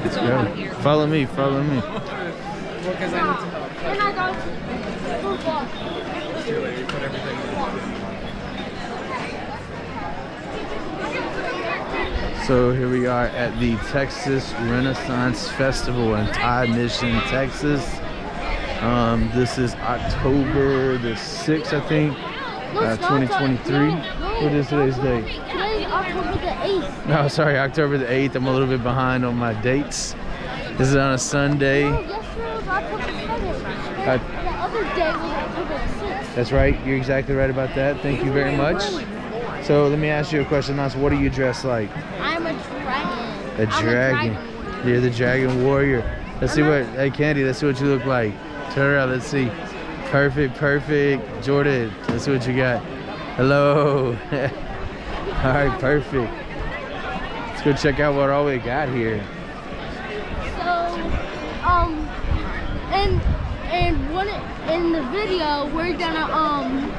Let's go. Follow me, follow me. So here we are at the Texas Renaissance Festival in Mission, Texas. This is October the 6th, I think, 2023. What is today's date? Today's October the 8th. No, sorry, October the 8th. I'm a little bit behind on my dates. This is on a Sunday. No, yesterday was October 7th. The other day was October 6th. That's right. You're exactly right about that. Thank you very much. So let me ask you a question, Nas. What are you dressed like? I'm a dragon. A dragon. You're the dragon warrior. Let's see what, hey Candy, let's see what you look like. Turn around, let's see. Perfect, perfect. Jordan, let's see what you got. Hello. All right, perfect. Let's go check out what all we got here. So, in the video, we're gonna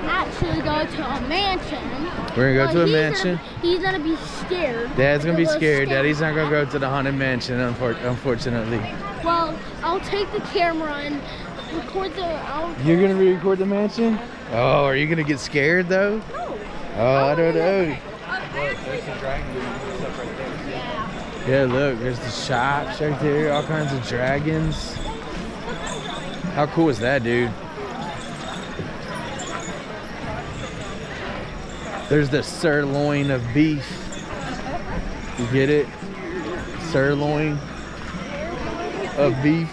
actually go to a mansion. We're gonna go to a mansion. He's gonna be scared. Dad's gonna be scared. Daddy's not gonna go to the haunted mansion, unfortunately. Well, I'll take the camera and record the. You're gonna record the mansion? Oh, are you gonna get scared though? No. Oh, I don't know. Look, there's the dragon stuff right there. Yeah, look, there's the shops right there, all kinds of dragons. How cool is that, dude? There's the sirloin of beef. You get it? Sirloin of beef.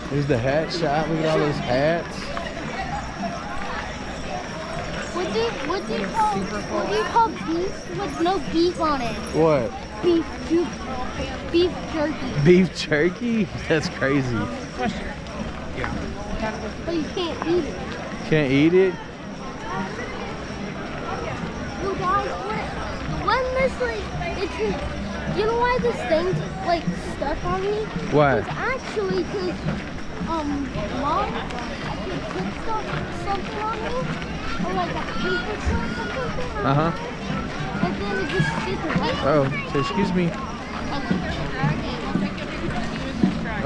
There's the hat shop. Look at all those hats. What do you call beef with no beef on it? What? Beef jerky. Beef jerky? That's crazy. But you can't eat it. Can't eat it? Well, guys, when this you know why this thing's like stuck on me? What? It's actually because mom could put something on me, or like a paper clip or something. And then it just sticks right. Oh, so excuse me.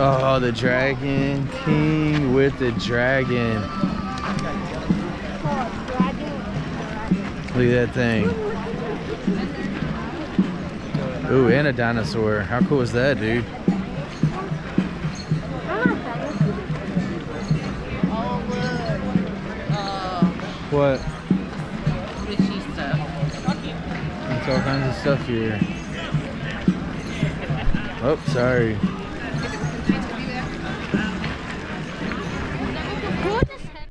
Oh, the Dragon King with the dragon. Look at that thing. Ooh, and a dinosaur. How cool is that, dude? What? Fishy stuff. There's all kinds of stuff here. Oh, sorry.